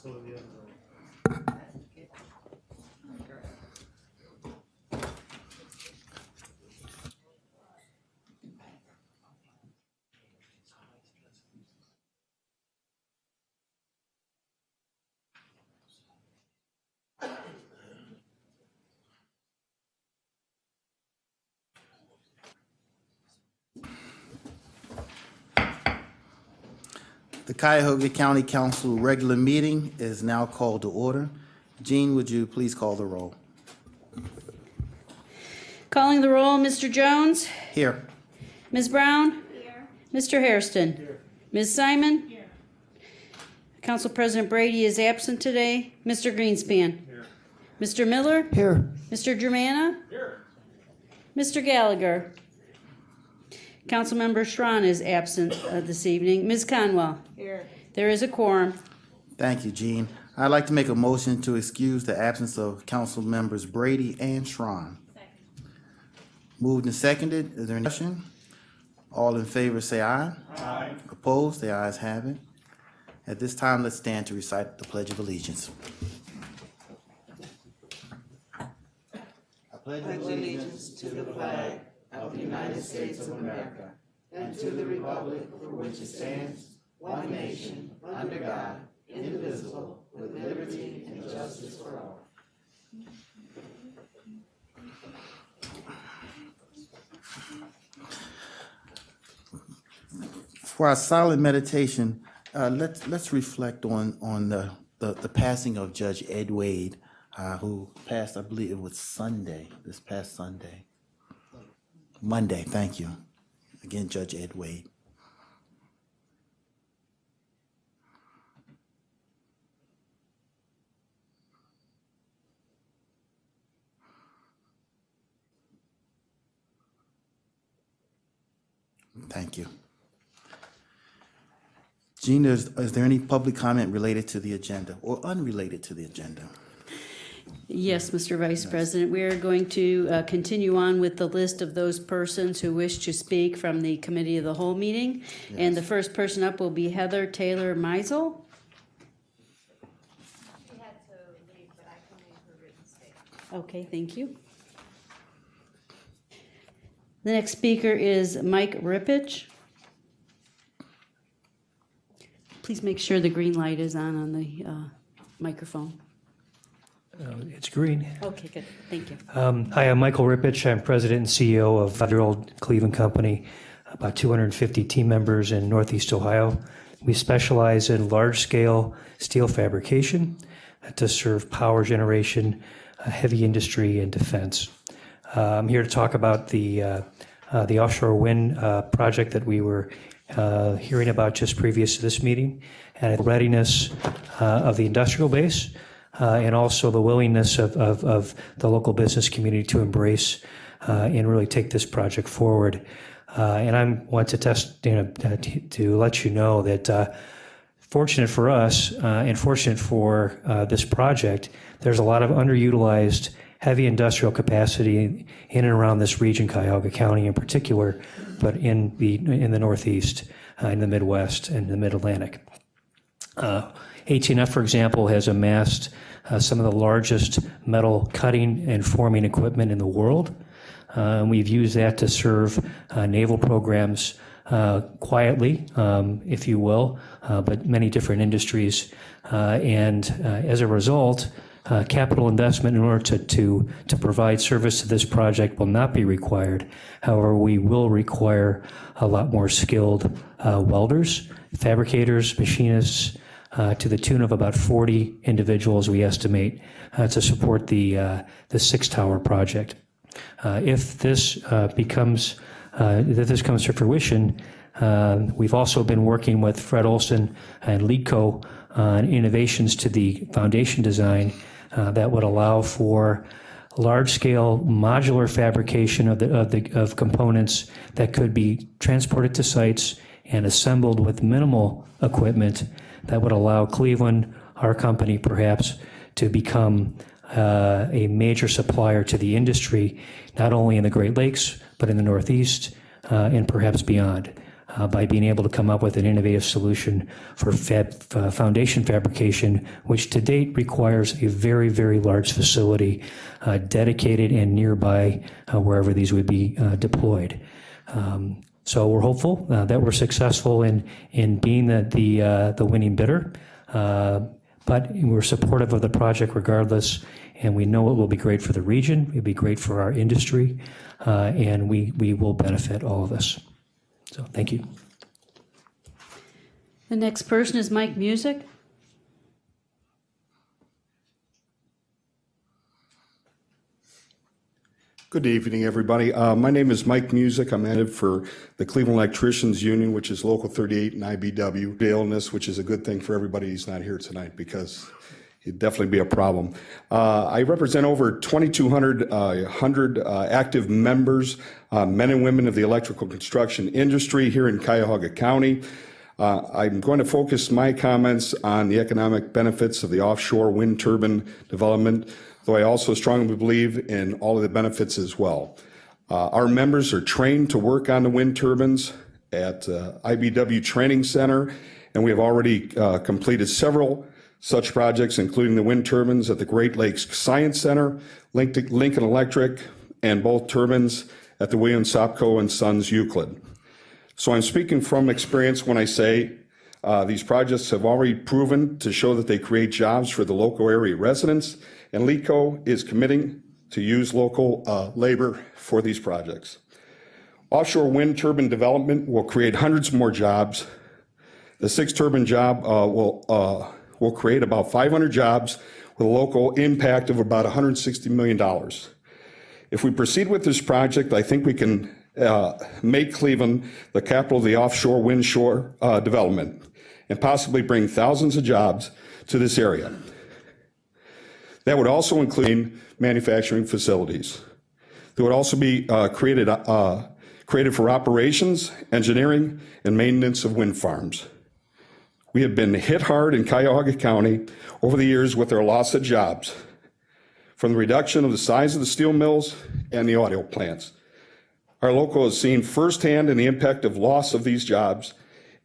go to the other room. The Cuyahoga County Council regular meeting is now called to order. Jean, would you please call the roll? Calling the roll, Mr. Jones. Here. Ms. Brown. Here. Mr. Hairston. Here. Ms. Simon. Here. Council President Brady is absent today. Mr. Greenspan. Here. Mr. Miller. Here. Mr. Germana. Here. Mr. Gallagher. Councilmember Schron is absent this evening. Ms. Conwell. Here. There is a quorum. Thank you, Jean. I'd like to make a motion to excuse the absence of council members Brady and Schron. Moved and seconded. Is there any discussion? All in favor say aye. Aye. Opposed? The ayes have it. At this time, let's stand to recite the Pledge of Allegiance. I pledge Allegiance to the flag of the United States of America and to the republic for which it stands, one nation, under God, indivisible, with liberty and justice for all. For our silent meditation, let's reflect on the passing of Judge Ed Wade, who passed, I believe it was Sunday, this past Sunday. Monday, thank you. Again, Judge Ed Wade. Thank you. Jean, is there any public comment related to the agenda or unrelated to the agenda? Yes, Mr. Vice President, we are going to continue on with the list of those persons who wish to speak from the Committee of the Whole meeting. Yes. And the first person up will be Heather Taylor Meisel. She had to leave, but I can read her written statement. Okay, thank you. The next speaker is Mike Rippich. Please make sure the green light is on the microphone. It's green. Okay, good. Thank you. Hi, I'm Michael Rippich. I'm president and CEO of 5-year-old Cleveland Company, about 250 team members in Northeast Ohio. We specialize in large-scale steel fabrication to serve power generation, heavy industry, and defense. I'm here to talk about the offshore wind project that we were hearing about just previous to this meeting, and the readiness of the industrial base, and also the willingness of the local business community to embrace and really take this project forward. And I want to to let you know that fortunate for us and fortunate for this project, there's a lot of underutilized heavy industrial capacity in and around this region, Cuyahoga County in particular, but in the Northeast, in the Midwest, and the Mid-Atlantic. AT&F, for example, has amassed some of the largest metal cutting and forming equipment in the world. We've used that to serve naval programs quietly, if you will, but many different industries. And as a result, capital investment in order to provide service to this project will not be required. However, we will require a lot more skilled welders, fabricators, machinists, to the tune of about 40 individuals, we estimate, to support the 6-tower project. If this comes to fruition, we've also been working with Fred Olson and LEEDCO on innovations to the foundation design that would allow for large-scale modular fabrication of components that could be transported to sites and assembled with minimal equipment that would allow Cleveland, our company perhaps, to become a major supplier to the industry, not only in the Great Lakes, but in the Northeast and perhaps beyond. by being able to come up with an innovative solution for foundation fabrication, which to date requires a very, very large facility dedicated and nearby wherever these would be deployed. So we're hopeful that we're successful in being the winning bidder, but we're supportive of the project regardless, and we know it will be great for the region, it'll be great for our industry, and we will benefit all of us. So thank you. The next person is Mike Music. Good evening, everybody. My name is Mike Music. I'm headed for the Cleveland Electricians Union, which is Local 38 and IBW. Illness, which is a good thing for everybody who's not here tonight because it'd definitely be a problem. I represent over 2,200 active members, men and women of the electrical construction industry here in Cuyahoga County. I'm going to focus my comments on the economic benefits of the offshore wind turbine development, though I also strongly believe in all of the benefits as well. Our members are trained to work on the wind turbines at IBW Training Center, and we have already completed several such projects, including the wind turbines at the Great Lakes Science Center, Lincoln Electric, and both turbines at the Williams Sopco and Sons Euclid. So I'm speaking from experience when I say these projects have already proven to show that they create jobs for the local area residents, and LECO is committing to use local labor for these projects. Offshore wind turbine development will create hundreds more jobs. The 6 turbine job will create about 500 jobs with a local impact of about $160 million. If we proceed with this project, I think we can make Cleveland the capital of the offshore wind shore development and possibly bring thousands of jobs to this area. That would also include manufacturing facilities. There would also be created for operations, engineering, and maintenance of wind farms. We have been hit hard in Cuyahoga County over the years with our loss of jobs, from the reduction of the size of the steel mills and the auto plants. Our local has seen firsthand the impact of loss of these jobs.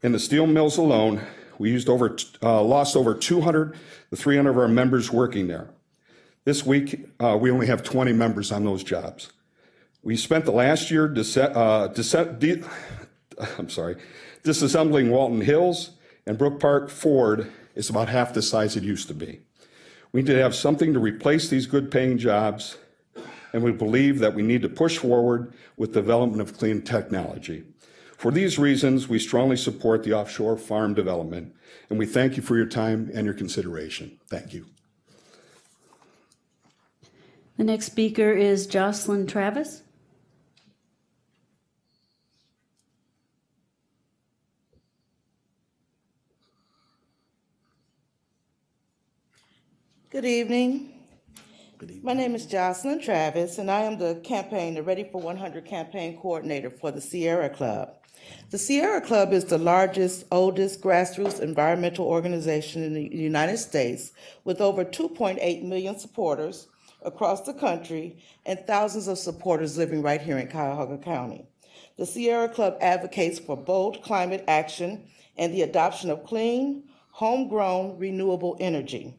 In the steel mills alone, we lost over 200 to 300 of our members working there. This week, we only have 20 members on those jobs. We spent the last year disassembling Walton Hills, and Brook Park Ford is about half the size it used to be. We need to have something to replace these good-paying jobs, and we believe that we need to push forward with development of clean technology. For these reasons, we strongly support the offshore farm development, and we thank you for your time and your consideration. Thank you. The next speaker is Jocelyn Travis. Good evening. My name is Jocelyn Travis, and I am the Ready for 100 campaign coordinator for the Sierra Club. The Sierra Club is the largest, oldest grassroots environmental organization in the United States, with over 2.8 million supporters across the country and thousands of supporters living right here in Cuyahoga County. The Sierra Club advocates for bold climate action and the adoption of clean, homegrown, renewable energy.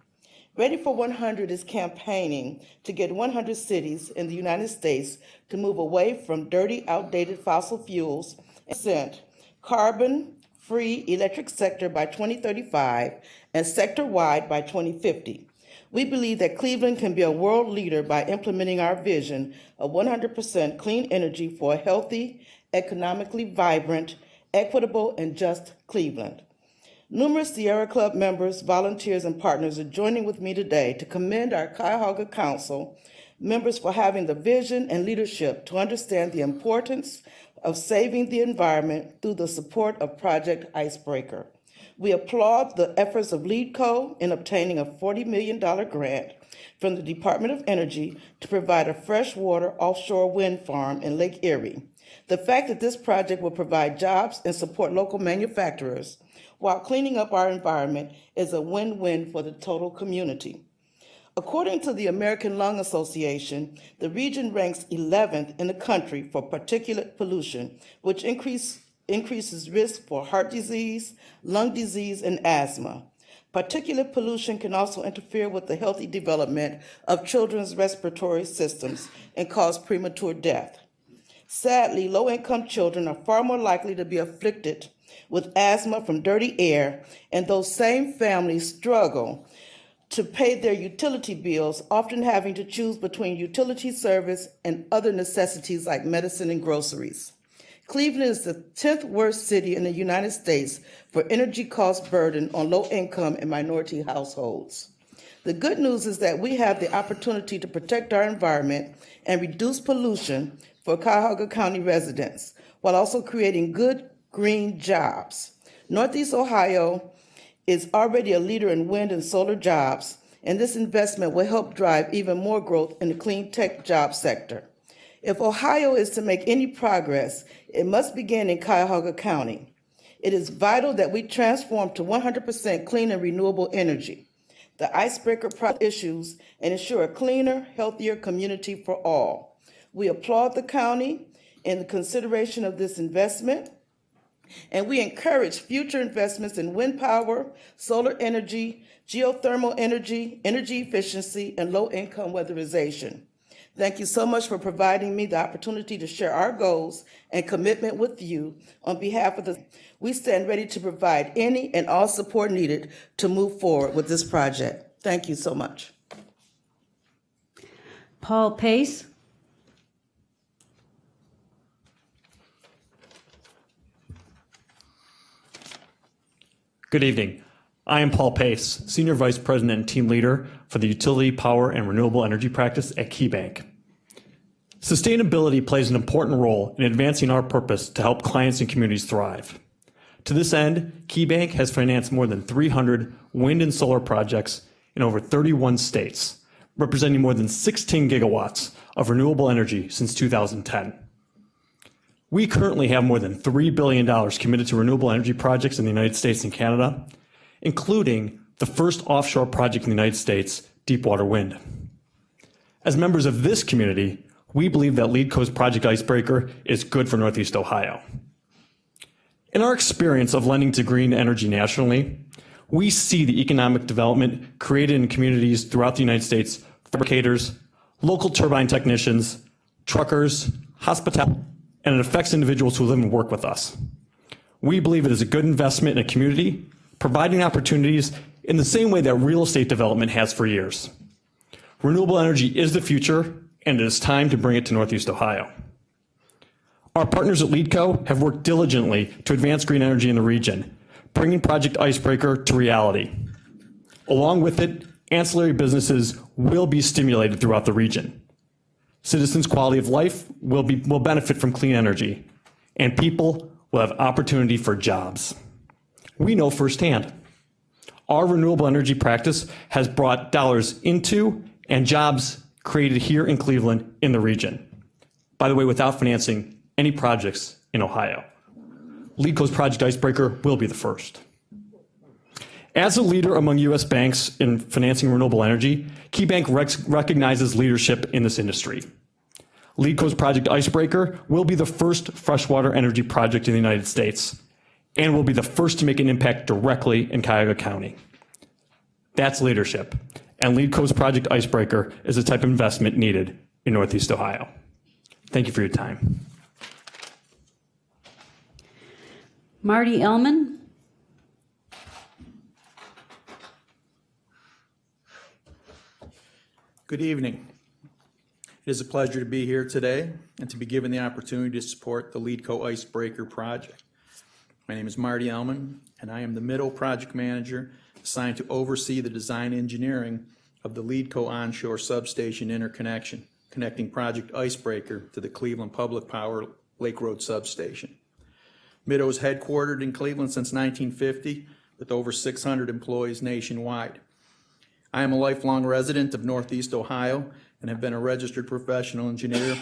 Ready for 100 is campaigning to get 100 cities in the United States to move away from dirty, outdated fossil fuels and carbon-free electric sector by 2035 and sector-wide by 2050. We believe that Cleveland can be a world leader by implementing our vision of 100% clean energy for a healthy, economically vibrant, equitable, and just Cleveland. Numerous Sierra Club members, volunteers, and partners are joining with me today to commend our Cuyahoga Council members for having the vision and leadership to understand the importance of saving the environment through the support of Project Icebreaker. We applaud the efforts of LEEDCO in obtaining a $40 million grant from the Department of Energy to provide a freshwater offshore wind farm in Lake Erie. The fact that this project will provide jobs and support local manufacturers while cleaning up our environment is a win-win for the total community. According to the American Lung Association, the region ranks 11th in the country for particulate pollution, which increased increases risk for heart disease, lung disease, and asthma. Particulate pollution can also interfere with the healthy development of children's respiratory systems and cause premature death. Sadly, low-income children are far more likely to be afflicted with asthma from dirty air, and those same families struggle to pay their utility bills, often having to choose between utility service and other necessities like medicine and groceries. Cleveland is the 10th worst city in the United States for energy cost burden on low-income and minority households. The good news is that we have the opportunity to protect our environment and reduce pollution for Cuyahoga County residents, while also creating good green jobs. Northeast Ohio is already a leader in wind and solar jobs, and this investment will help drive even more growth in the clean tech job sector. If Ohio is to make any progress, it must begin in Cuyahoga County. It is vital that we transform to 100% clean and renewable energy, the icebreaker issues, and ensure a cleaner, healthier community for all. We applaud the county in the consideration of this investment, and we encourage future investments in wind power, solar energy, geothermal energy, energy efficiency, and low-income weatherization. Thank you so much for providing me the opportunity to share our goals and commitment with you on behalf of we stand ready to provide any and all support needed to move forward with this project. Thank you so much. Paul Pace. Good evening. I am Paul Pace, Senior Vice President and Team Leader for the Utility, Power, and Renewable Energy Practice at KeyBank. Sustainability plays an important role in advancing our purpose to help clients and communities thrive. To this end, KeyBank has financed more than 300 wind and solar projects in over 31 states, representing more than 16 gigawatts of renewable energy since 2010. We currently have more than $3 billion committed to renewable energy projects in the United States and Canada, including the first offshore project in the United States, Deepwater Wind. As members of this community, we believe that LEEDCO's Project Icebreaker is good for Northeast Ohio. In our experience of lending to green energy nationally, we see the economic development created in communities throughout the United States, fabricators, local turbine technicians, truckers, hospitality, and it affects individuals who live and work with us. We believe it is a good investment in a community, providing opportunities in the same way that real estate development has for years. Renewable energy is the future, and it is time to bring it to Northeast Ohio. Our partners at LEEDCO have worked diligently to advance green energy in the region, bringing Project Icebreaker to reality. Along with it, ancillary businesses will be stimulated throughout the region. Citizens' quality of life will benefit from clean energy, and people will have opportunity for jobs. We know firsthand. Our renewable energy practice has brought dollars into and jobs created here in Cleveland in the region. By the way, without financing any projects in Ohio. LEEDCO's Project Icebreaker will be the first. As a leader among U.S. banks in financing renewable energy, KeyBank recognizes leadership in this industry. LEEDCO's Project Icebreaker will be the first freshwater energy project in the United States and will be the first to make an impact directly in Cuyahoga County. That's leadership, and LEEDCO's Project Icebreaker is the type of investment needed in Northeast Ohio. Thank you for your time. Marty Allen. Good evening. It is a pleasure to be here today and to be given the opportunity to support the LEEDCO Icebreaker project. My name is Marty Allen, and I am the middle project manager assigned to oversee the design engineering of the LEEDCO onshore substation interconnection, connecting Project Icebreaker to the Cleveland Public Power Lake Road substation. Middo is headquartered in Cleveland since 1950 with over 600 employees nationwide. I am a lifelong resident of Northeast Ohio and have been a registered professional engineer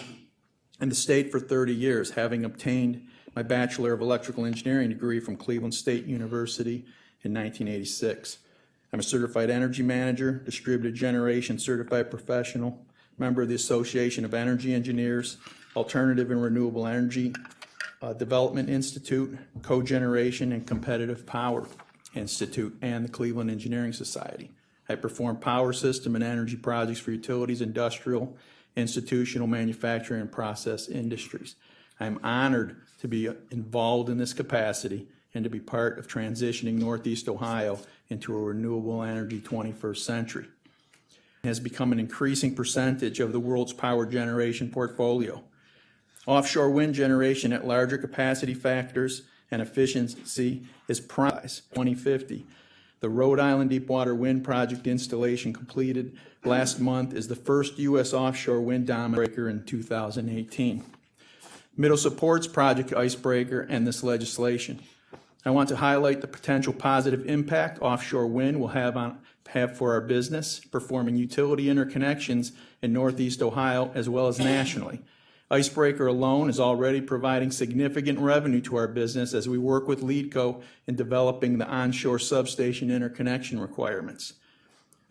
in the state for 30 years, having obtained my Bachelor of Electrical Engineering degree from Cleveland State University in 1986. I'm a certified energy manager, distributed generation certified professional, member of the Association of Energy Engineers, Alternative and Renewable Energy, Development Institute, Cogeneration and Competitive Power Institute, and the Cleveland Engineering Society. I perform power system and energy projects for utilities, industrial, institutional, manufacturing, and process industries. I am honored to be involved in this capacity and to be part of transitioning Northeast Ohio into a renewable energy 21st century. It has become an increasing percentage of the world's power generation portfolio. Offshore wind generation at larger capacity factors and efficiency is prioritized. 2050. The Rhode Island Deepwater Wind Project installation completed last month is the first U.S. offshore wind dominant breaker in 2018. Middle supports Project Icebreaker and this legislation. I want to highlight the potential positive impact offshore wind will have for our business, performing utility interconnections in Northeast Ohio as well as nationally. Icebreaker alone is already providing significant revenue to our business as we work with LeadCo in developing the onshore substation interconnection requirements.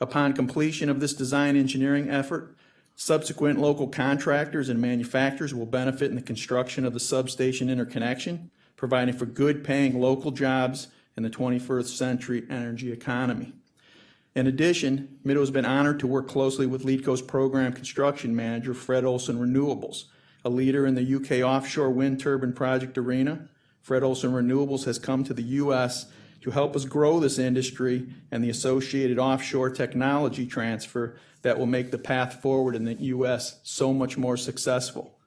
Upon completion of this design engineering effort, subsequent local contractors and manufacturers will benefit in the construction of the substation interconnection, providing for good paying local jobs in the 21st century energy economy. In addition, Middo has been honored to work closely with LeadCo's program construction manager, Fred Olson Renewables, a leader in the UK offshore wind turbine project arena. Fred Olson Renewables has come to the U.S. to help us grow this industry and the associated offshore technology transfer that will make the path forward in the U.S. so much more successful.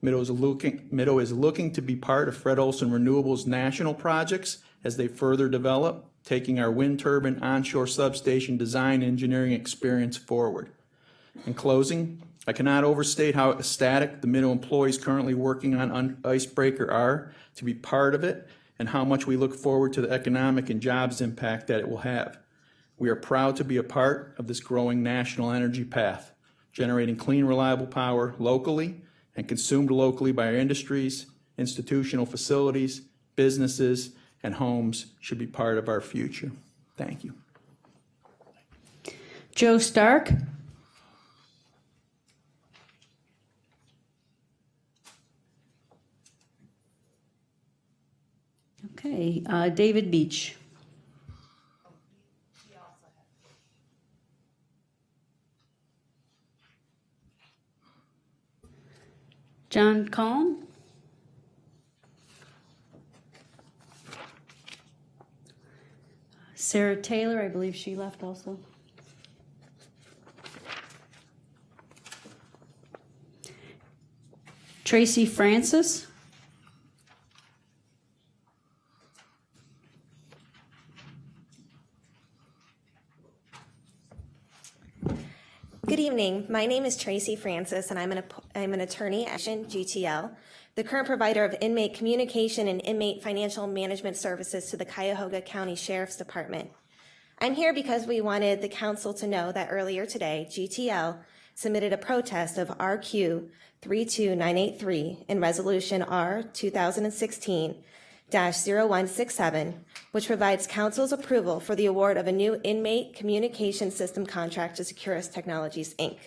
Middo is looking to be part of Fred Olson Renewables' national projects as they further develop, taking our wind turbine onshore substation design engineering experience forward. In closing, I cannot overstate how ecstatic the Middo employees currently working on Icebreaker are to be part of it and how much we look forward to the economic and jobs impact that it will have. We are proud to be a part of this growing national energy path, generating clean, reliable power locally and consumed locally by our industries, institutional facilities, businesses, and homes should be part of our future. Thank you. Joe Stark. Okay, David Beach. John Calm. Sarah Taylor, I believe she left also. Tracy Francis. Good evening. My name is Tracy Francis, and I'm an attorney at GTL, the current provider of inmate communication and inmate financial management services to the Cuyahoga County Sheriff's Department. I'm here because we wanted the council to know that earlier today, GTL submitted a protest of RQ 32983 in Resolution R 2016-0167, which provides council's approval for the award of a new inmate communication system contract to Securus Technologies, Inc.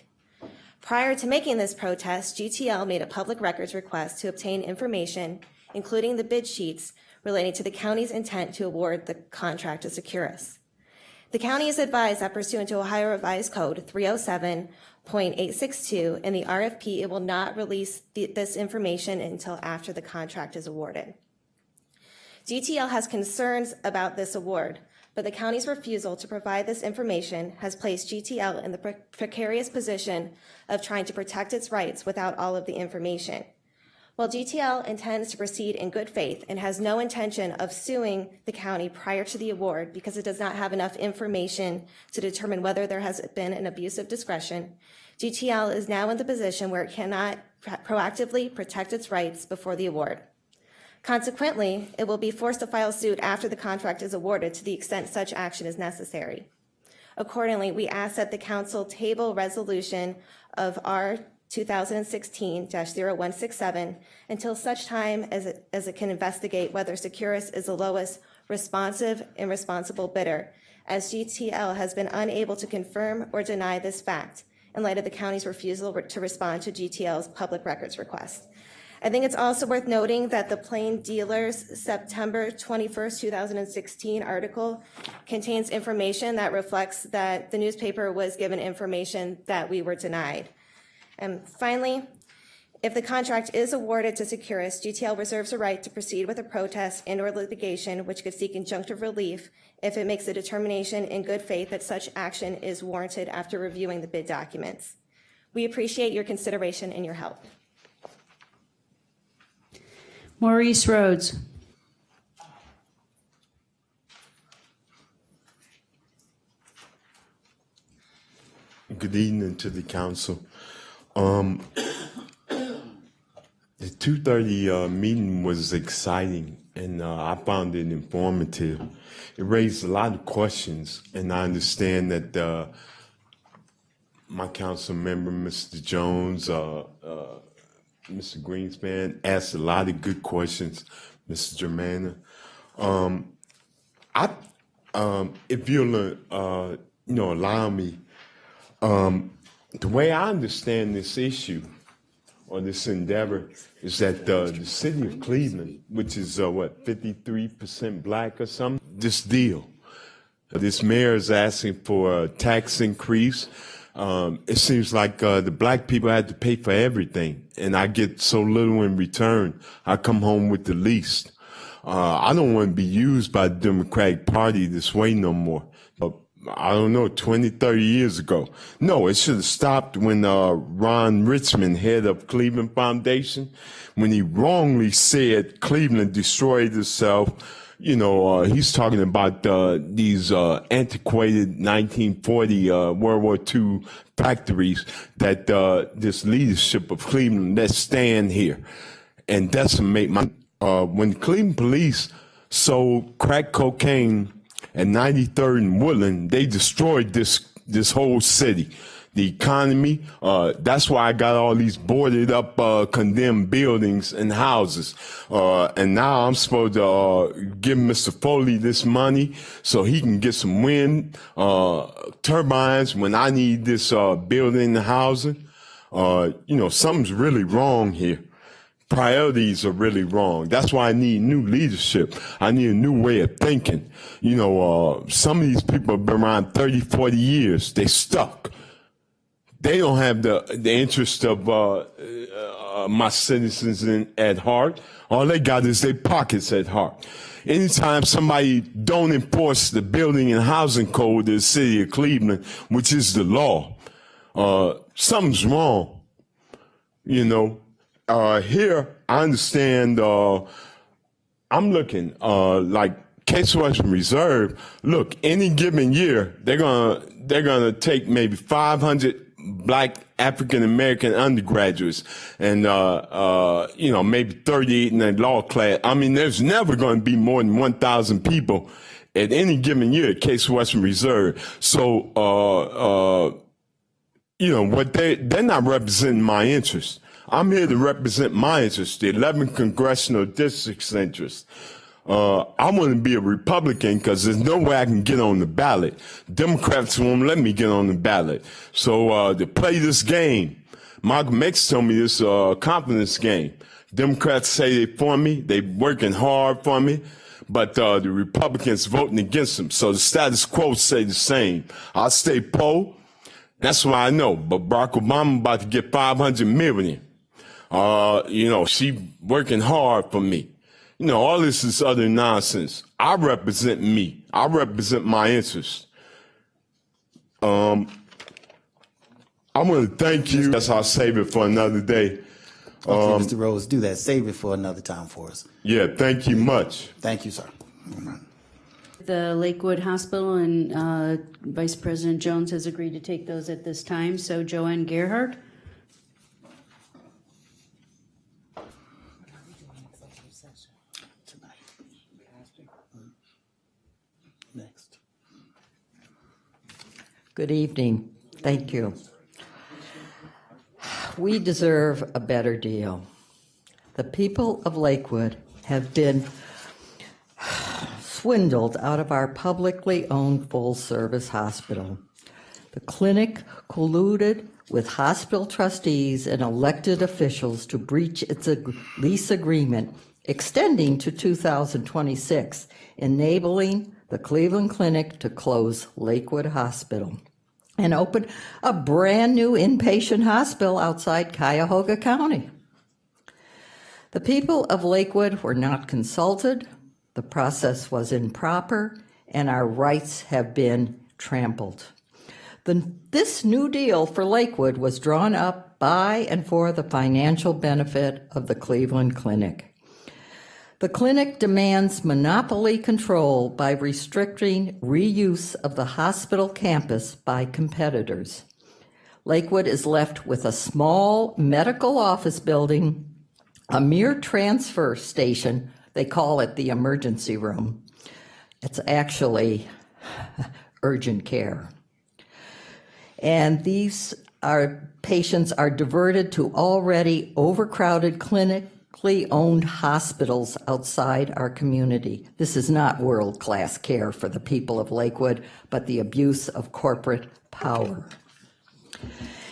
Prior to making this protest, GTL made a public records request to obtain information, including the bid sheets, relating to the county's intent to award the contract to Securus. The county is advised that pursuant to Ohio Revised Code 307.862 in the RFP, it will not release this information until after the contract is awarded. GTL has concerns about this award, but the county's refusal to provide this information has placed GTL in the precarious position of trying to protect its rights without all of the information. While GTL intends to proceed in good faith and has no intention of suing the county prior to the award because it does not have enough information to determine whether there has been an abuse of discretion, GTL is now in the position where it cannot proactively protect its rights before the award. Consequently, it will be forced to file suit after the contract is awarded to the extent such action is necessary. Accordingly, we ask that the council table resolution of R 2016-0167 until such time as it can investigate whether Securus is the lowest responsive and responsible bidder, as GTL has been unable to confirm or deny this fact in light of the county's refusal to respond to GTL's public records request. I think it's also worth noting that the Plain Dealer's September 21st, 2016 article contains information that reflects that the newspaper was given information that we were denied. And finally, if the contract is awarded to Securus, GTL reserves a right to proceed with a protest and/or litigation which could seek injunctive relief if it makes a determination in good faith that such action is warranted after reviewing the bid documents. We appreciate your consideration and your help. Maurice Roads. Good evening to the council. The 2:30 meeting was exciting, and I found it informative. It raised a lot of questions, and I understand that my council member, Mr. Jones, Mr. Greenspan, asked a lot of good questions, Mr. Germaina. If you'll, allow me, the way I understand this issue or this endeavor is that the city of Cleveland, which is 53% black or something, this deal, this mayor is asking for a tax increase. It seems like the black people had to pay for everything, and I get so little in return. I come home with the least. I don't want to be used by the Democratic Party this way no more. I don't know, 20, 30 years ago. No, it should have stopped when Ron Richmond, head of Cleveland Foundation, when he wrongly said Cleveland destroyed itself. He's talking about these antiquated 1940 World War II factories that this leadership of Cleveland, let's stand here and decimate when the Cleveland police sold crack cocaine at 93rd and Woodland, they destroyed this whole city. The economy, that's why I got all these boarded up, condemned buildings and houses. And now I'm supposed to give Mr. Foley this money so he can get some wind turbines when I need this building and housing. Something's really wrong here. Priorities are really wrong. That's why I need new leadership. I need a new way of thinking. Some of these people have been around 30, 40 years. They stuck. They don't have the interest of my citizens at heart. All they got is their pockets at heart. Anytime somebody don't enforce the building and housing code of the city of Cleveland, which is the law, something's wrong. Here, I understand, I'm looking, like Case Western Reserve, look, any given year, they're gonna take maybe 500 black African-American undergraduates and, maybe 38 in the law class. I mean, there's never going to be more than 1,000 people at any given year at Case Western Reserve. So, they're not representing my interests. I'm here to represent my interests, the 11 congressional district's interests. I want to be a Republican because there's no way I can get on the ballot. Democrats won't let me get on the ballot. So to play this game, Malcolm X told me this confidence game. Democrats say they for me, they working hard for me, but the Republicans voting against them. So the status quo say the same. I'll stay poll. That's why I know. But Barack Obama about to get 500 million. She working hard for me. All this is other nonsense. I represent me. I represent my interests. I want to thank you. Yes, I'll save it for another day. Okay, Mr. Rhodes, do that. Save it for another time for us. Yeah, thank you much. Thank you, sir. The Lakewood Hospital and Vice President Jones has agreed to take those at this time. So Joanne Gair. Next. Good evening. Thank you. We deserve a better deal. The people of Lakewood have been swindled out of our publicly owned full-service hospital. The clinic colluded with hospital trustees and elected officials to breach its lease agreement extending to 2026, enabling the Cleveland Clinic to close Lakewood Hospital and open a brand new inpatient hospital outside Cuyahoga County. The people of Lakewood were not consulted, the process was improper, and our rights have been trampled. This new deal for Lakewood was drawn up by and for the financial benefit of the Cleveland Clinic. The clinic demands monopoly control by restricting reuse of the hospital campus by competitors. Lakewood is left with a small medical office building, a mere transfer station. They call it the emergency room. It's actually urgent care. And these patients are diverted to already overcrowded clinically owned hospitals outside our community. This is not world-class care for the people of Lakewood, but the abuse of corporate power.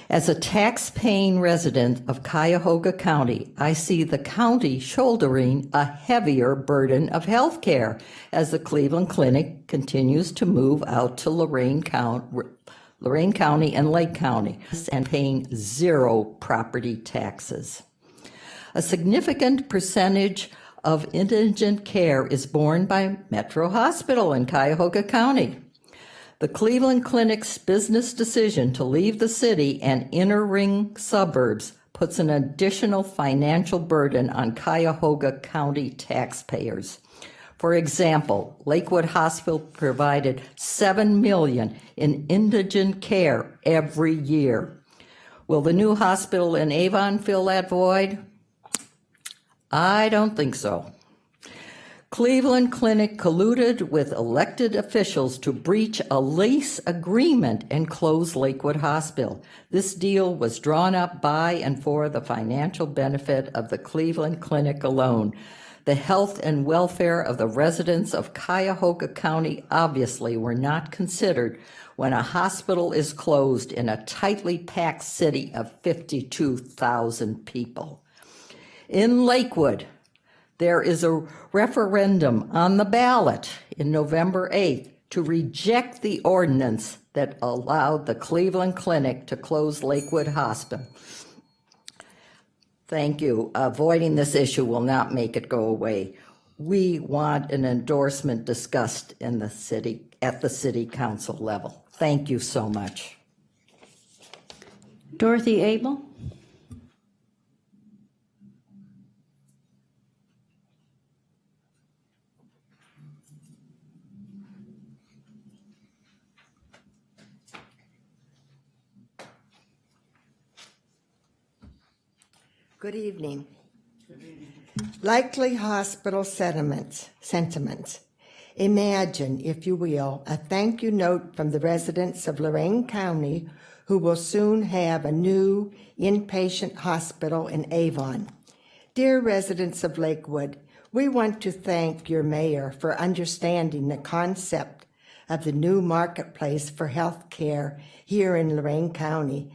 As a tax-paying resident of Cuyahoga County, I see the county shouldering a heavier burden of health care as the Cleveland Clinic continues to move out to Lorain County and Lake County and paying zero property taxes. A significant percentage of indigent care is borne by Metro Hospital in Cuyahoga County. The Cleveland Clinic's business decision to leave the city and inner ring suburbs puts an additional financial burden on Cuyahoga County taxpayers. For example, Lakewood Hospital provided $7 million in indigent care every year. Will the new hospital in Avon fill that void? I don't think so. Cleveland Clinic colluded with elected officials to breach a lease agreement and close Lakewood Hospital. This deal was drawn up by and for the financial benefit of the Cleveland Clinic alone. The health and welfare of the residents of Cuyahoga County obviously were not considered when a hospital is closed in a tightly packed city of 52,000 people. In Lakewood, there is a referendum on the ballot in November 8th to reject the ordinance that allowed the Cleveland Clinic to close Lakewood Hospital. Thank you. Avoiding this issue will not make it go away. We want an endorsement discussed in the city, at the city council level. Thank you so much. Dorothy Abel? Good evening. Likely hospital sentiments. Imagine, if you will, a thank you note from the residents of Lorain County who will soon have a new inpatient hospital in Avon. Dear residents of Lakewood, we want to thank your mayor for understanding the concept of the new marketplace for health care here in Lorain County.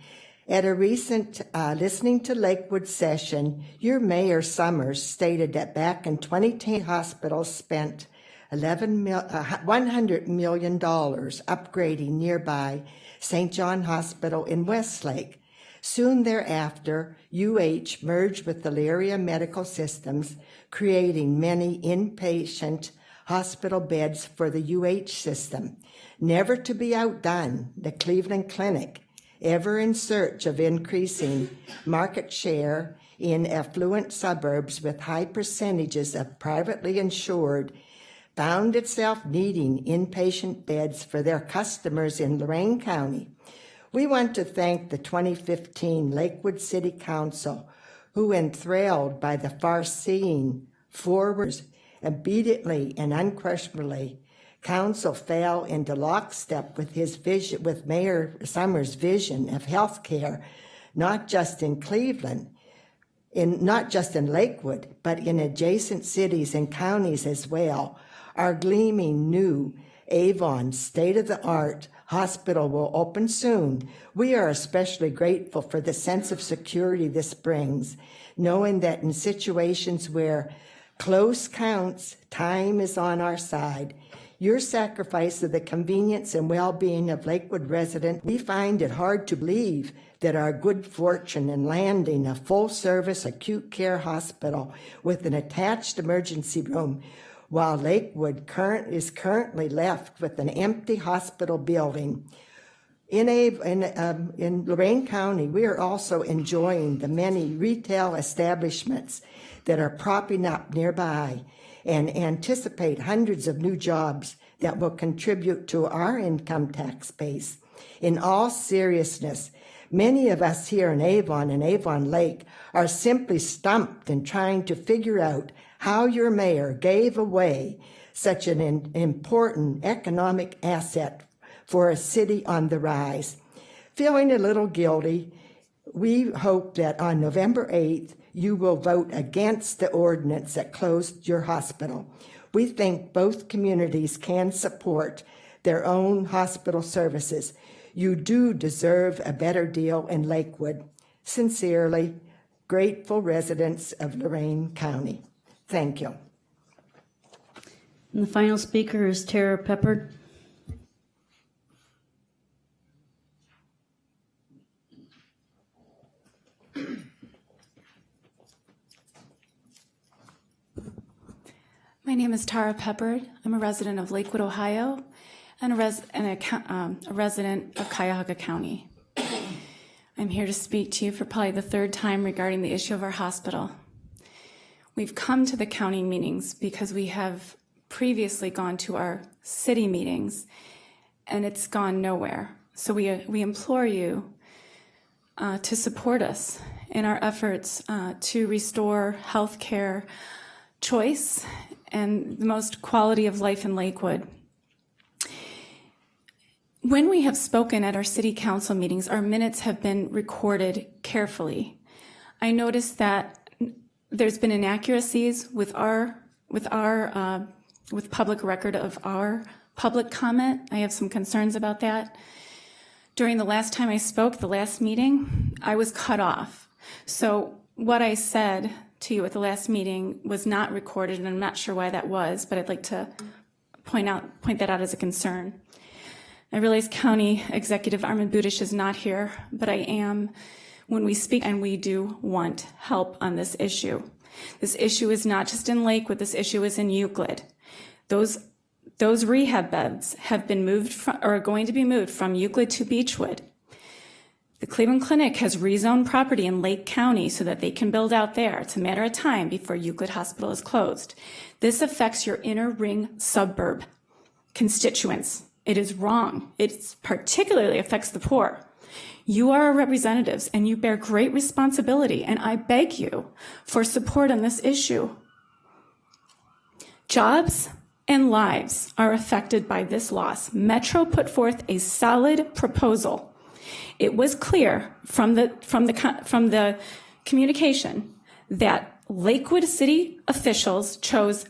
At a recent Listening to Lakewood session, your Mayor Summers stated that back in 2010, hospitals spent $100 million upgrading nearby St. John Hospital in Westlake. Soon thereafter, UH merged with Elyria Medical Systems, creating many inpatient hospital beds for the UH system. Never to be outdone, the Cleveland Clinic, ever in search of increasing market share in affluent suburbs with high percentages of privately insured, found itself needing inpatient beds for their customers in Lorain County. We want to thank the 2015 Lakewood City Council, who, enthralled by the far-seeing forwards, obediently and unquestionably, Council fell into lockstep with his vision, with Mayor Summers' vision of health care, not just in Cleveland, not just in Lakewood, but in adjacent cities and counties as well. Our gleaming new Avon's state-of-the-art hospital will open soon, we are especially grateful for the sense of security this brings, knowing that in situations where close counts, time is on our side. Your sacrifice of the convenience and well-being of Lakewood residents, we find it hard to believe that our good fortune in landing a full-service acute care hospital with an attached emergency room, while Lakewood is currently left with an empty hospital building. In Lorain County, we are also enjoying the many retail establishments that are propping up nearby and anticipate hundreds of new jobs that will contribute to our income tax base. In all seriousness, many of us here in Avon and Avon Lake are simply stumped in trying to figure out how your mayor gave away such an important economic asset for a city on the rise. Feeling a little guilty, we hope that on November 8th, you will vote against the ordinance that closed your hospital. We think both communities can support their own hospital services. You do deserve a better deal in Lakewood. Sincerely, grateful residents of Lorain County. Thank you. And the final speaker is Tara Peppard. My name is Tara Peppard. I'm a resident of Lakewood, Ohio, and a resident of Cuyahoga County. I'm here to speak to you for probably the third time regarding the issue of our hospital. We've come to the county meetings because we have previously gone to our city meetings, and it's gone nowhere. So we implore you to support us in our efforts to restore healthcare choice and the most quality of life in Lakewood. When we have spoken at our city council meetings, our minutes have been recorded carefully. I noticed that there's been inaccuracies with public record of our public comment. I have some concerns about that. During the last time I spoke, the last meeting, I was cut off. So what I said to you at the last meeting was not recorded, and I'm not sure why that was, but I'd like to point that out as a concern. I realize County Executive Armin Budish is not here, but I am when we speak, and we do want help on this issue. This issue is not just in Lakewood, this issue is in Euclid. Those rehab beds have been moved from, or are going to be moved from Euclid to Beechwood. The Cleveland Clinic has rezoned property in Lake County so that they can build out there. It's a matter of time before Euclid Hospital is closed. This affects your inner ring suburb constituents. It is wrong. It particularly affects the poor. You are our representatives and you bear great responsibility, and I beg you for support on this issue. Jobs and lives are affected by this loss. Metro put forth a solid proposal. It was clear from the communication that Lakewood city officials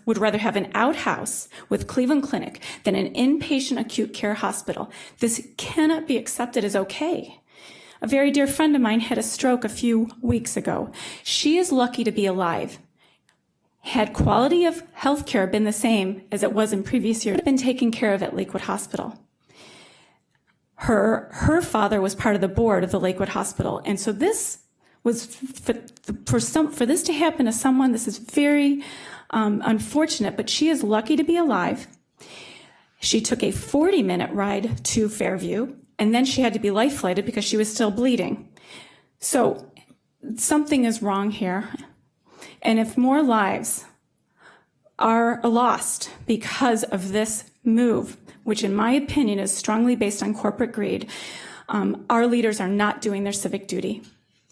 would rather have an outhouse with Cleveland Clinic than an inpatient acute care hospital. This cannot be accepted as okay. A very dear friend of mine had a stroke a few weeks ago. She is lucky to be alive. Had quality of health care been the same as it was in previous years, been taken care of at Lakewood Hospital. Her father was part of the board of the Lakewood Hospital, and so this was for this to happen to someone. This is very unfortunate, but she is lucky to be alive. She took a 40-minute ride to Fairview, and then she had to be life flighted because she was still bleeding. So something is wrong here, and if more lives are lost because of this move, which in my opinion is strongly based on corporate greed, our leaders are not doing their civic duty.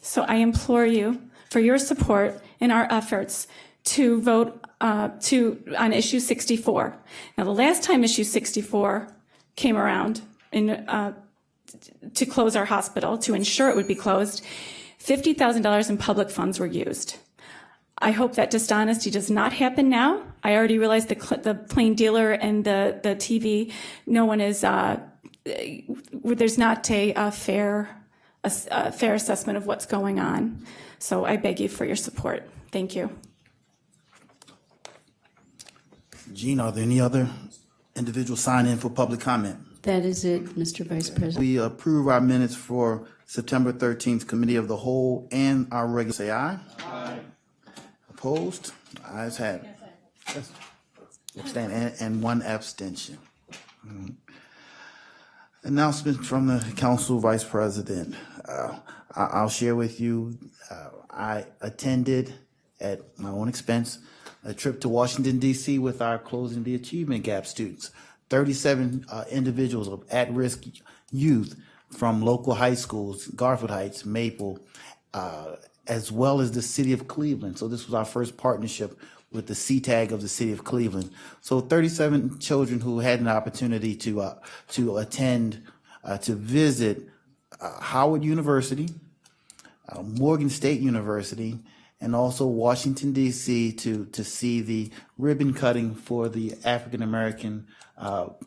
So I implore you for your support in our efforts to vote on issue 64. Now, the last time issue 64 came around to close our hospital, to ensure it would be closed, $50,000 in public funds were used. I hope that dishonesty does not happen now. I already realized the plain dealer and the TV, no one is, there's not a fair assessment of what's going on. So I beg you for your support. Thank you. Gene, are there any other individuals sign in for public comment? That is it, Mr. Vice President. We approve our minutes for September 13th Committee of the Whole and our regular. Say aye. Aye. Opposed? Ayes have it. Yes. Abstain and one abstention. Announcement from the Council Vice President. I'll share with you, I attended at my own expense a trip to Washington, D.C. with our Closing the Achievement Gap students. 37 individuals of at-risk youth from local high schools, Garfield Heights, Maple, as well as the city of Cleveland. So this was our first partnership with the CTAG of the city of Cleveland. So 37 children who had an opportunity to attend, to visit Howard University, Morgan State University, and also Washington, D.C. to see the ribbon cutting for the African American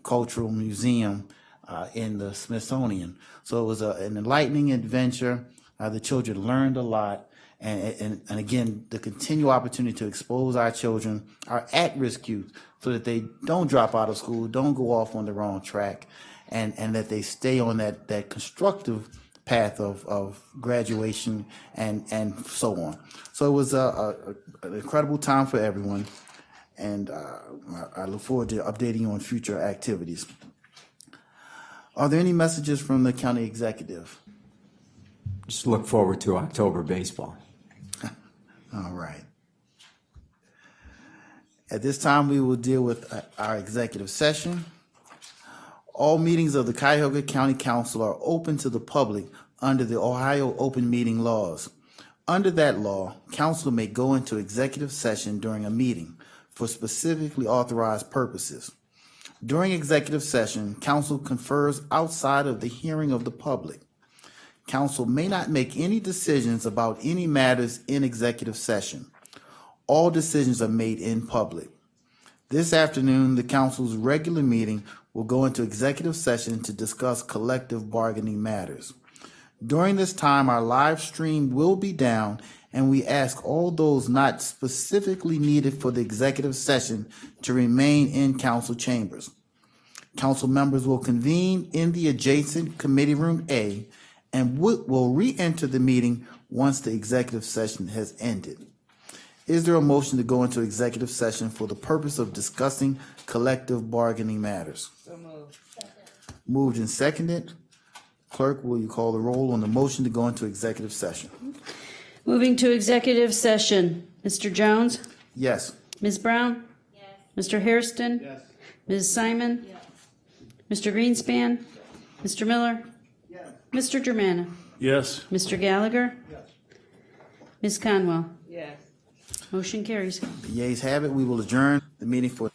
Cultural Museum in the Smithsonian. So it was an enlightening adventure. The children learned a lot. And again, the continual opportunity to expose our children, our at-risk youth, so that they don't drop out of school, don't go off on the wrong track, and that they stay on that constructive path of graduation and so on. So it was an incredible time for everyone, and I look forward to updating you on future activities. Are there any messages from the county executive? Just look forward to October baseball. All right. At this time, we will deal with our executive session. All meetings of the Cuyahoga County Council are open to the public under the Ohio open meeting laws. Under that law, council may go into executive session during a meeting for specifically authorized purposes. During executive session, council confers outside of the hearing of the public. Council may not make any decisions about any matters in executive session. All decisions are made in public. This afternoon, the council's regular meeting will go into executive session to discuss collective bargaining matters. During this time, our live stream will be down, and we ask all those not specifically needed for the executive session to remain in council chambers. Council members will convene in the adjacent committee room A and will re-enter the meeting once the executive session has ended. Is there a motion to go into executive session for the purpose of discussing collective bargaining matters? So moved. Moved and seconded. Clerk, will you call the roll on the motion to go into executive session? Moving to executive session. Mr. Jones? Yes. Ms. Brown? Yes. Mr. Hairston? Yes. Ms. Simon? Yes. Mr. Greenspan? Mr. Miller? Yes. Mr. Germana? Yes. Mr. Gallagher? Yes. Ms. Conwell? Yes. Motion carries. The yeas have it. We will adjourn the meeting for